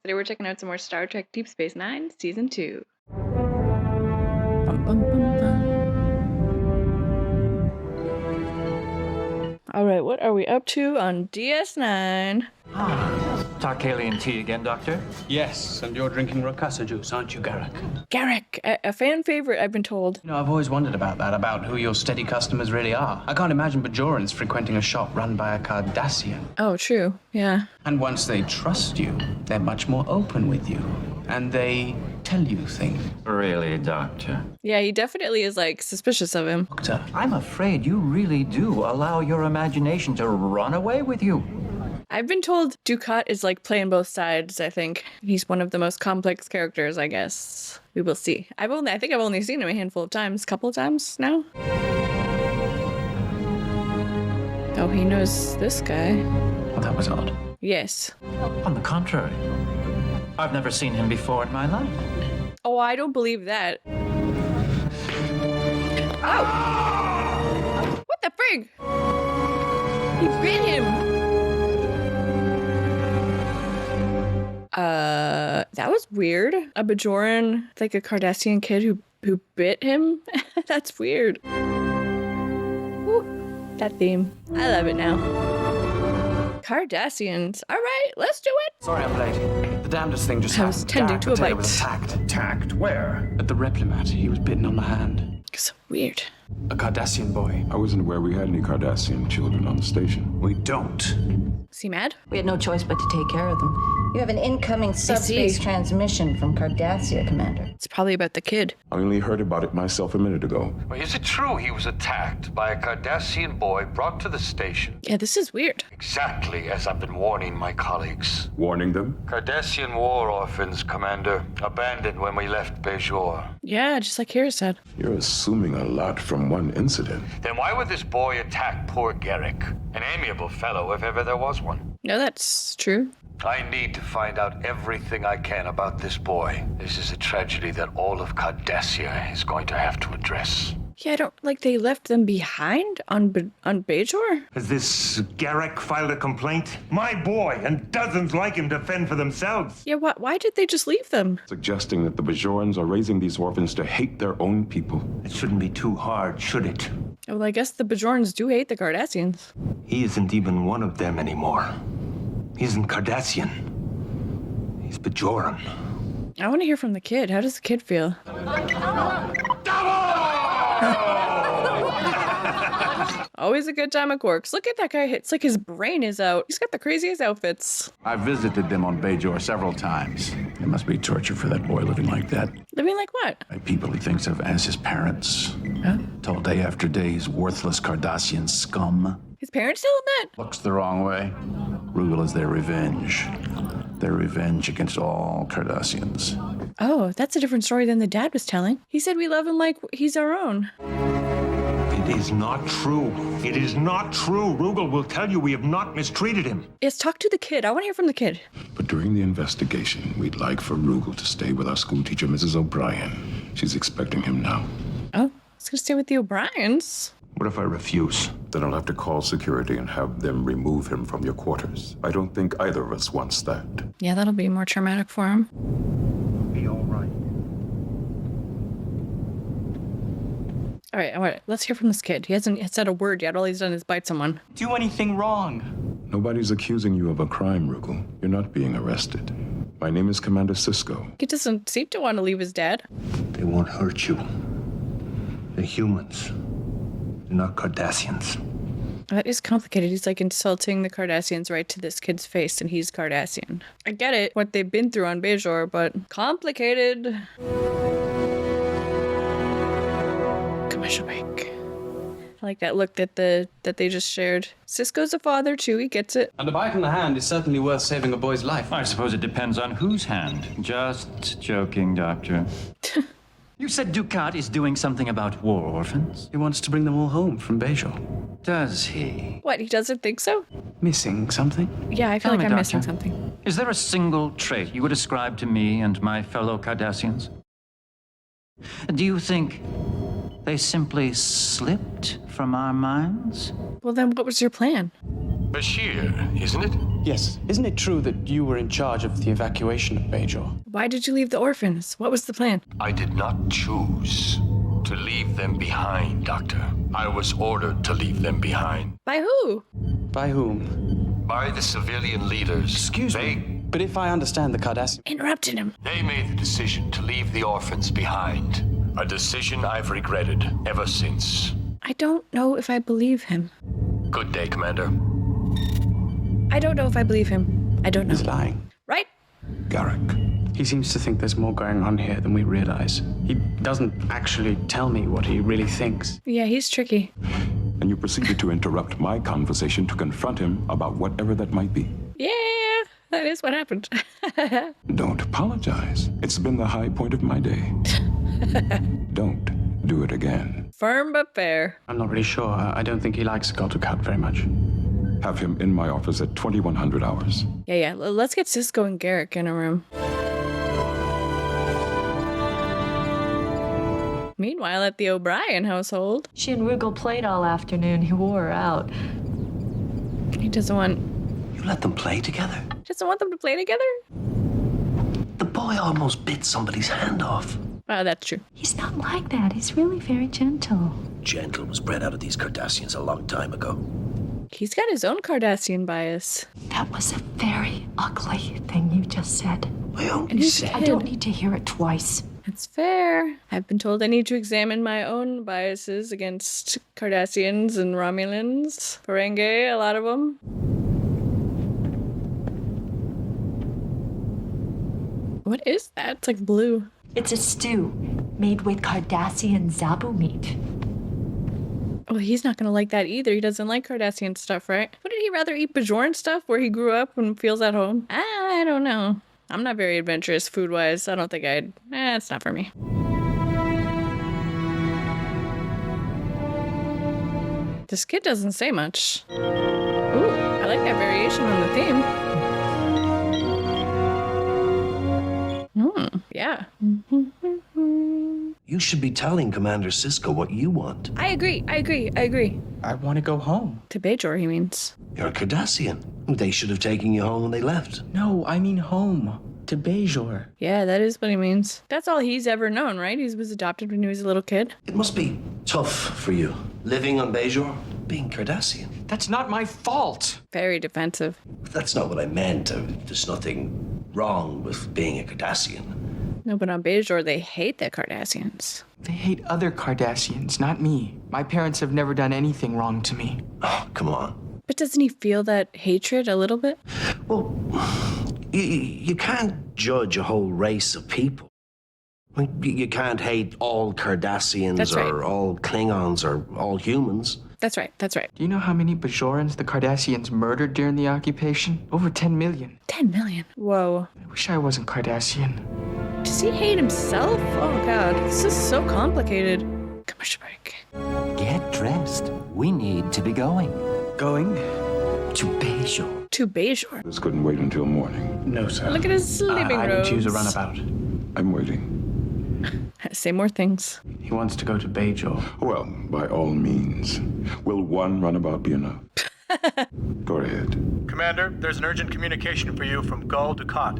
Today we're checking out some more Star Trek Deep Space Nine, Season 2. Bum, bum, bum, bum. Alright, what are we up to on DS9? Tarkalian tea again, Doctor? Yes, and you're drinking Ricassa juice, aren't you, Garrick? Garrick, a fan favorite, I've been told. You know, I've always wondered about that, about who your steady customers really are. I can't imagine Bajorans frequenting a shop run by a Cardassian. Oh, true, yeah. And once they trust you, they're much more open with you. And they tell you things. Really, Doctor? Yeah, he definitely is, like, suspicious of him. Doctor, I'm afraid you really do allow your imagination to run away with you. I've been told Dukat is, like, playing both sides, I think. He's one of the most complex characters, I guess. We will see. I think I've only seen him a handful of times, couple of times now. Oh, he knows this guy. well, that was odd. Yes. On the contrary, I've never seen him before in my life. Oh, I don't believe that. Oh! What the frig? He bit him! That was weird. A Bajoran, like a Cardassian kid who bit him? That's weird. Woo, that theme. I love it now. Cardassians. All right, let's do it. Sorry I'm late. The damnedest thing just I was happened. tending to a Garrick bite. was attacked. Attacked? Where? At the Replimat, he was bitten on the hand. So weird. A Cardassian boy. I wasn't aware we had any Cardassian children on the station. We don't. Is he mad? We had no choice but to take care of them. You have an incoming subspace transmission from Cardassia, Commander. It's probably about the kid. I only heard about it myself a minute ago. Well, is it true he was attacked by a Cardassian boy brought to the station? Yeah, this is weird. Exactly as I've been warning my colleagues. Warning them? Cardassian war orphans, Commander. Abandoned when we left Bajor. Yeah, just like Kira said. You're assuming a lot from one incident. Then why would this boy attack poor Garrick? An amiable fellow, if ever there was one. No, that's true. I need to find out everything I can about this boy. This is a tragedy that all of Cardassia is going to have to address. Yeah, I don't like they left them behind on Bajor. Has this Garrick filed a complaint? My boy and dozens like him defend for themselves. Yeah, why did they just leave them? Suggesting that the Bajorans are raising these orphans to hate their own people. It shouldn't be too hard, should it? Well, I guess the Bajorans do hate the Cardassians. He isn't even one of them anymore. He isn't Cardassian. He's Bajoran. I want to hear from the kid. How does the kid feel? Always a good time at Quarks. Look at that guy. It's like his brain is out. He's got the craziest outfits. I visited them on Bajor several times. It must be torture for that boy living like that. Living like what? By people he thinks of as his parents. Huh? Told day after day he's worthless Cardassian scum. His parents tell him that? Looks the wrong way. Rugal is their revenge. Their revenge against all Cardassians. Oh, that's a different story than the dad was telling. He said we love him like he's our own. It is not true. It is not true. Rugal will tell you we have not mistreated him. Yes, talk to the kid. I want to hear from the kid. But during the investigation, we'd like for Rugal to stay with our schoolteacher, Mrs. O'Brien. She's expecting him now. Oh, he's going to stay with the O'Briens. What if I refuse? Then I'll have to call security and have them remove him from your quarters. I don't think either of us wants that. Yeah, that'll be more traumatic for him. Be all right. All right, let's hear from this kid. He hasn't said a word yet. All he's done is bite someone. Do anything wrong? Nobody's accusing you of a crime, Rugal. You're not being arrested. My name is Commander Sisko. He doesn't seem to want to leave his dad. They won't hurt you. They're humans. They're not Cardassians. That is complicated. He's like insulting the Cardassians right to this kid's face, and he's Cardassian. I get it, what they've been through on Bajor, but complicated. Commercial break. I like that look that they just shared. Sisko's a father too. He gets it. And a bite in the hand is certainly worth saving a boy's life. I suppose it depends on whose hand. Just joking, Doctor. You said Dukat is doing something about war orphans? He wants to bring them all home from Bajor. Does he? What? He doesn't think so? Missing something? Yeah, I feel Tell like me, I'm missing Doctor. something. Is there a single trait you would ascribe to me and my fellow Cardassians? Do you think they simply slipped from our minds? Well, then what was your plan? Bashir, isn't it? Yes. Isn't it true that you were in charge of the evacuation of Bajor? Why did you leave the orphans? What was the plan? I did not choose to leave them behind, Doctor. I was ordered to leave them behind. By who? By whom? By the civilian leaders. Excuse me, but if I understand the Cardassian... Interrupted him. They made the decision to leave the orphans behind. A decision I've regretted ever since. I don't know if I believe him. Good day, Commander. I don't know if I believe him. I don't know. He's lying. Right? Garrick, He seems to think there's more going on here than we realize. He doesn't actually tell me what he really thinks. Yeah, he's tricky. and you proceeded to interrupt my conversation to confront him about whatever that might be. Yeah, that is what happened. Don't apologize. It's been the high point of my day. Don't do it again. Firm but fair. I'm not really sure. I don't think he likes Gul Dukat very much. Have him in my office at 2100 hours. Yeah. Let's get Cisco and Garrick in a room. Meanwhile, at the O'Brien household, She and Rugal played all afternoon. He wore her out. he doesn't want You let them play together? them to play together. The boy almost bit somebody's hand off. Oh, that's true. He's not like that. He's really very gentle. Gentle was bred out of these Cardassians a long time ago. He's got his own Cardassian bias. That was a very ugly thing you just said. I only And he's said... I don't need to hear it twice. That's fair. I've been told I need to examine my own biases against Cardassians and Romulans. Ferengi, a lot of them. What is that? It's like blue. It's a stew made with Cardassian Zabu meat. Well, he's not gonna like that either. He doesn't like Cardassian stuff, right? Wouldn't he rather eat Bajoran stuff where he grew up and feels at home? I don't know. I'm not very adventurous food-wise. I don't think I'd... it's not for me. This kid doesn't say much. Ooh, I like that variation on the theme. Yeah. You should be telling Commander Cisco what you want. I agree. I want to go home. To Bajor, he means. You're a Cardassian. They should have taken you home when they left. No, I mean home. To Bajor. Yeah, that is what he means. That's all he's ever known, right? He was adopted when he was a little kid. It must be tough for you, living on Bajor, being Cardassian. That's not my fault. Very defensive. That's not what I meant. There's nothing wrong with being a Cardassian. No, but on Bajor, they hate the Cardassians. They hate other Cardassians, not me. My parents have never done anything wrong to me. Oh, come on. But doesn't he feel that hatred a little bit? Well, you can't judge a whole race of people. Like, you can't hate all Cardassians That's right. or all Klingons or all humans. That's right. Do you know how many Bajorans the Cardassians murdered during the occupation? Over 10 million. 10 million. Whoa. I wish I wasn't Cardassian. Does he hate himself? Oh, God. This is so complicated. Commercial break. Get dressed. We need to be going. Going? To Bajor. To Bajor. This couldn't wait until morning. No, sir. Look at his sleeping I robes. didn't choose a runabout. I'm waiting. Say more things. He wants to go to Bajor. Well, by all means. Will one runabout be enough? Go ahead. Commander, there's an urgent communication for you from Gul Dukat.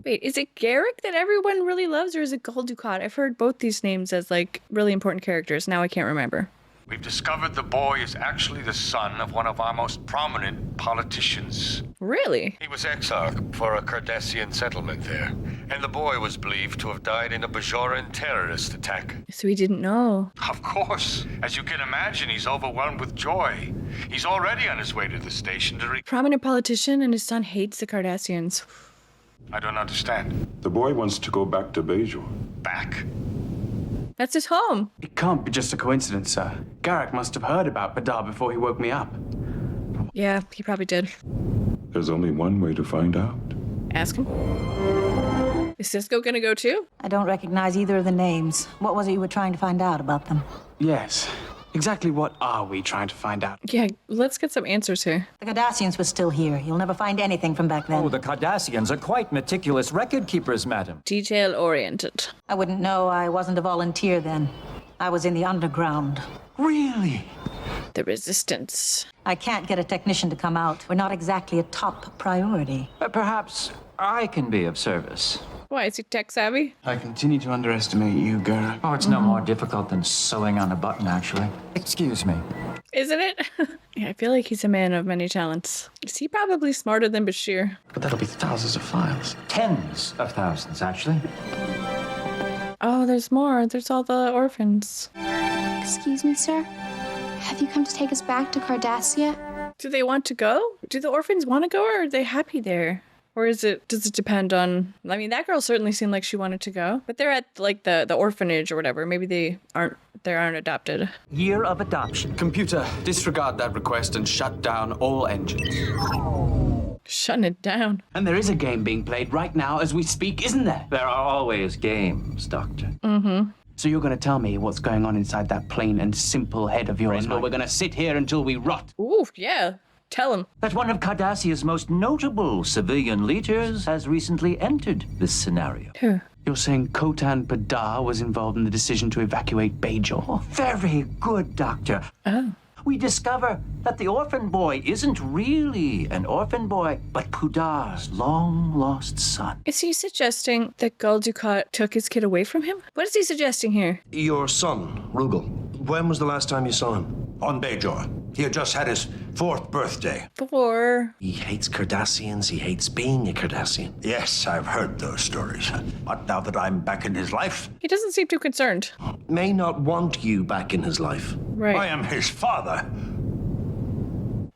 Wait, is it Garrick that everyone really loves, or is it Gul Dukat? I've heard both these names as, like, really important characters. Now I can't remember. We've discovered the boy is actually the son of one of our most prominent politicians. Really? He was exiled for a Cardassian settlement there, and the boy was believed to have died in a Bajoran terrorist attack. So he didn't know. Of course. As you can imagine, he's overwhelmed with joy. He's already on his way to the station to Prominent politician and his son hates the Cardassians. I don't understand. The boy wants to go back to Bajor. Back? That's his home. It can't be just a coincidence, sir. Garrick must have heard about Badar before he woke me up. Yeah, he probably did. There's only one way to find out. Ask him. Is Cisco gonna go too? I don't recognize either of the names. What was it you were trying to find out about them? Yes. Exactly what are we trying to find out? Yeah, let's get some answers here. The Cardassians were still here. You'll never find anything from back then. Oh, the Cardassians are quite meticulous record keepers, madam. Detail-oriented. I wouldn't know. I wasn't a volunteer then. I was in the underground. Really? The Resistance. I can't get a technician to come out. We're not exactly a top priority. Perhaps I can be of service. Why, is he tech savvy? I continue to underestimate you, Garrett. Oh, it's no more difficult than sewing on a button, actually. Excuse me. Isn't it? Yeah, I feel like he's a man of many talents. Is he probably smarter than Bashir? But that'll be thousands of files. Tens of thousands, actually. Oh, there's more. There's all the orphans. Excuse me, sir? Have you come to take us back to Cardassia? Do they want to go? Do the orphans want to go, or are they happy there? Or does it depend on... I mean, that girl certainly seemed like she wanted to go. But they're at, like, the orphanage or whatever. Maybe they aren't adopted. Year of adoption. Computer, disregard that request and shut down all engines. Shutting it down. And there is a game being played right now as we speak, isn't there? There are always games, Doctor. Mm-hmm. So you're going to tell me what's going on inside that plain and simple head of yours, or we're going to sit here until we rot? Ooh, yeah. Tell him. That one of Cardassia's most notable civilian leaders has recently entered this scenario. Who? You're saying Kotan Padar was involved in the decision to evacuate Bajor? Oh, very good, Doctor. Oh. We discover that the orphan boy isn't really an orphan boy, but Pudar's long-lost son. Is he suggesting that Gul Dukat took his kid away from him? What is he suggesting here? Your son, Rugal. When was the last time you saw him? On Bajor. He had just had his 4th birthday. 4. He hates Cardassians. He hates being a Cardassian. Yes, I've heard those stories. But now that I'm back in his life... He doesn't seem too concerned. May not want you back in his life. Right. I am his father.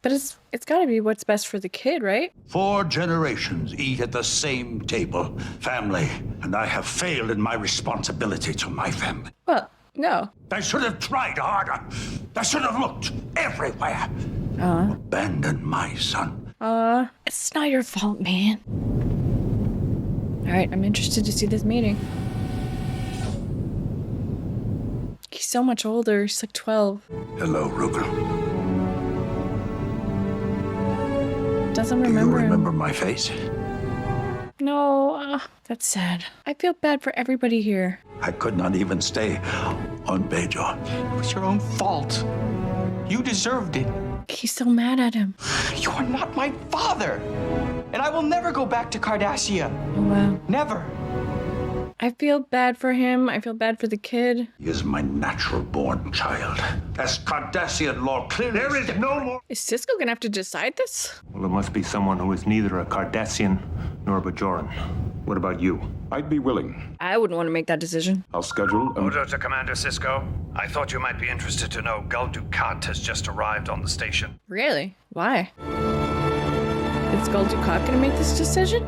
But it's got to be what's best for the kid, right? 4 generations eat at the same table. Family. And I have failed in my responsibility to my family. Well, no. I should have tried harder. I should have looked everywhere. Abandoned my son. It's not your fault, man. All right, I'm interested to see this meeting. He's so much older. He's like 12. Hello, Rugal. Doesn't remember Do you him. remember my face? No, that's sad. I feel bad for everybody here. I could not even stay on Bajor. It was your own fault. You deserved it. He's so mad at him. You are not my father. And I will never go back to Cardassia. Oh, wow. Never. I feel bad for him. I feel bad for the kid. He is my natural-born child. As Cardassian law clearly... There is no more... Is Cisco gonna have to decide this? Well, it must be someone who is neither a Cardassian nor a Bajoran. What about you? I'd be willing. I wouldn't want to make that decision. I'll schedule Order to Commander Cisco. I thought you might be interested to know Gul Dukat has just arrived on the station. Really? Why? Is Gul Dukat gonna make this decision?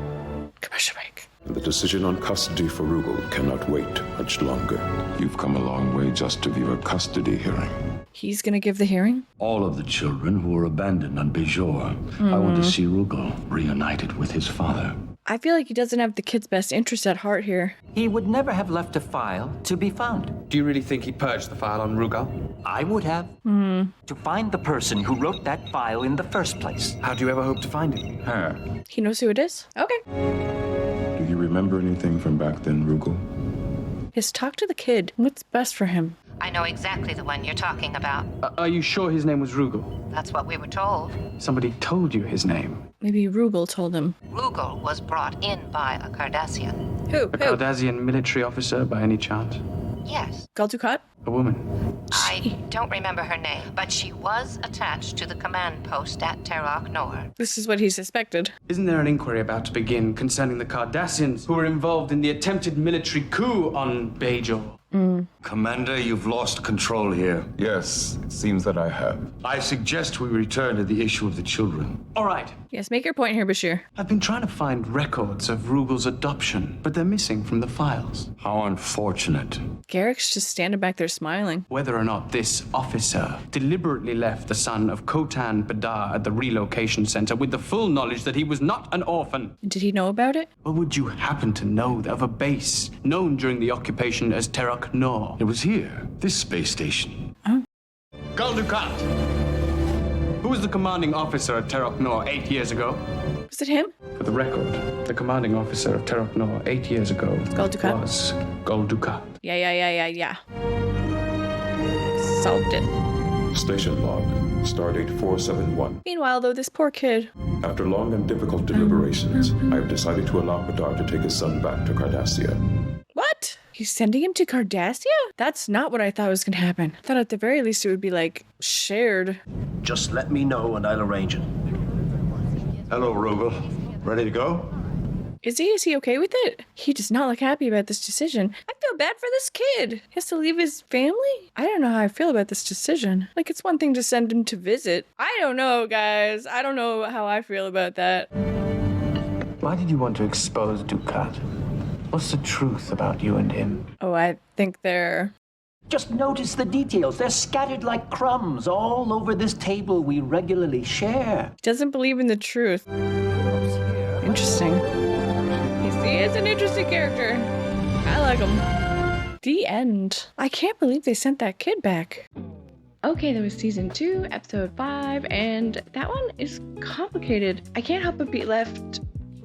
Commercial break. The decision on custody for Rugal cannot wait much longer. You've come a long way just to view a custody hearing. He's gonna give the hearing? All of the children who were abandoned on Bajor. I want to see Rugal reunited with his father. I feel like he doesn't have the kid's best interest at heart here. He would never have left a file to be found. Do you really think he purged the file on Rugal? I would have. To find the person who wrote that file in the first place. How do you ever hope to find him? Her. He knows who it is? Okay. Do you remember anything from back then, Rugal? Just talk to the kid. What's best for him? I know exactly the one you're talking about. Are you sure his name was Rugal? That's what we were told. Somebody told you his name. Maybe Rugal told him. Rugal was brought in by a Cardassian. Who? A Cardassian military officer by any chance? Yes. Gul Dukat? A woman. I don't remember her name, but she was attached to the command post at Terok Nor. This is what he suspected. Isn't there an inquiry about to begin concerning the Cardassians who were involved in the attempted military coup on Bajor? Commander, you've lost control here. Yes, it seems that I have. I suggest we return to the issue of the children. All right. Yes, make your point here, Bashir. I've been trying to find records of Rugal's adoption, but they're missing from the files. How unfortunate. Garrick's just standing back there smiling. Whether or not this officer deliberately left the son of Kotan Badar at the relocation center with the full knowledge that he was not an orphan. Did he know about it? Or would you happen to know of a base known during the occupation as Terok Nor? It was here, this space station. Gul Dukat! Who was the commanding officer at Terok Nor 8 years ago? Was it him? For the record, the commanding officer of Terok Nor 8 years ago Gul Dukat? was Gul Dukat. Yeah. Solved it. Station log, stardate 471. Meanwhile, though, this poor kid. After long and difficult deliberations, I have decided to allow Padar to take his son back to Cardassia. What? He's sending him to Cardassia? That's not what I thought was gonna happen. I thought at the very least it would be, like, shared. Just let me know and I'll arrange it. Hello, Rugal. Ready to go? Is he okay with it? He does not look happy about this decision. I feel bad for this kid. He has to leave his family? I don't know how I feel about this decision. Like, it's one thing to send him to visit. I don't know, guys. I don't know how I feel about that. Why did you want to expose Dukat? What's the truth about you and him? Oh, I think they're... Just notice the details. They're scattered like crumbs all over this table we regularly share. Doesn't believe in the truth. Interesting. He is an interesting character. I like him. The end. I can't believe they sent that kid back. Okay, that was season 2, episode 5, and that one is complicated. I can't help but be left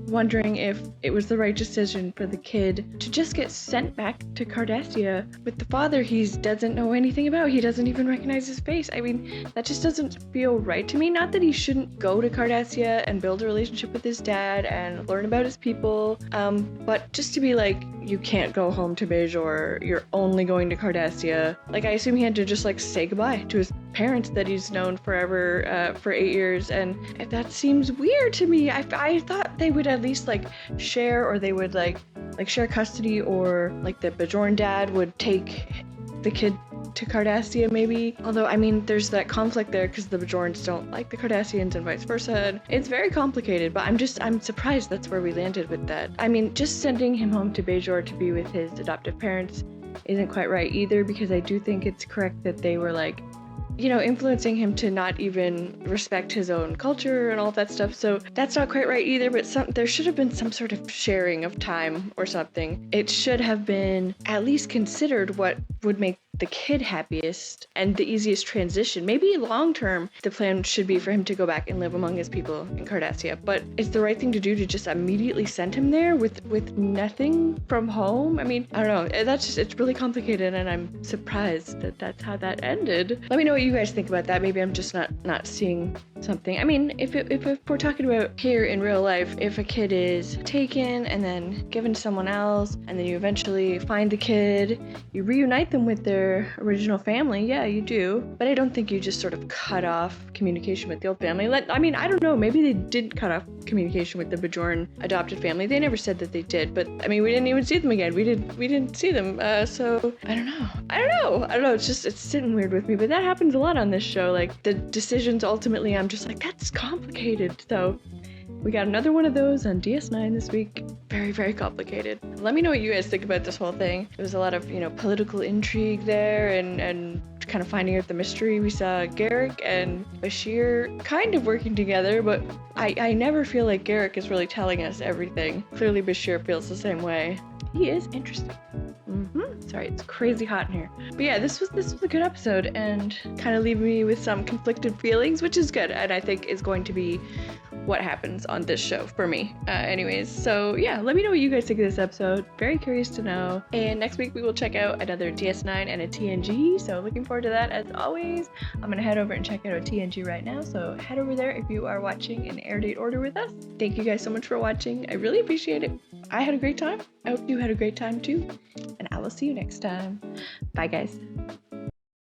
wondering if it was the right decision for the kid to just get sent back to Cardassia with the father he doesn't know anything about. He doesn't even recognize his face. I mean, that just doesn't feel right to me. Not that he shouldn't go to Cardassia and build a relationship with his dad and learn about his people, but just to be like, you can't go home to Bajor, you're only going to Cardassia. Like, I assume he had to just, like, say goodbye to his parents that he's known forever, for 8 years, and that seems weird to me. I thought they would at least, like, share, or they would, like share custody, or, like, the Bajoran dad would take the kid to Cardassia, maybe. Although, I mean, there's that conflict there because the Bajorans don't like the Cardassians and vice versa. It's very complicated, but I'm surprised that's where we landed with that. I mean, just sending him home to Bajor to be with his adoptive parents isn't quite right either, because I do think it's correct that they were, like, you know, influencing him to not even respect his own culture and all that stuff. So that's not quite right either, but there should have been some sort of sharing of time or something. It should have been at least considered what would make the kid happiest and the easiest transition. Maybe long term, the plan should be for him to go back and live among his people in Cardassia, but it's the right thing to do to just immediately send him there with nothing from home. I mean, I don't know. It's really complicated, and I'm surprised that that's how that ended. Let me know what you guys think about that. Maybe I'm just not seeing something. I mean, if we're talking about here in real life, if a kid is taken and then given to someone else, and then you eventually find the kid, you reunite them with their original family, yeah, you do. But I don't think you just sort of cut off communication with the old family. I mean, I don't know, maybe they didn't cut off communication with the Bajoran adopted family. They never said that they did, but I mean, we didn't even see them again. We didn't see them, so I don't know. It's sitting weird with me, but that happens a lot on this show. Like, the decisions ultimately, I'm just like, that's complicated. So we got another one of those on DS9 this week. Very, very complicated. Let me know what you guys think about this whole thing. There was a lot of, political intrigue there and kind of finding out the mystery. We saw Garrick and Bashir kind of working together, but I never feel like Garrick is really telling us everything. Clearly Bashir feels the same way. He is interesting. Sorry, it's crazy hot in here. But yeah, this was a good episode, and kind of leaving me with some conflicted feelings, which is good, and I think is going to be what happens on this show for me. Anyways, so yeah, let me know what you guys think of this episode. Very curious to know. And next week we will check out another DS9 and a TNG, so looking forward to that as always. I'm gonna head over and check out a TNG right now, so head over there if you are watching in air date order with us. Thank you guys so much for watching. I really appreciate it. I had a great time. I hope you had a great time too, and I will see you next time. Bye guys.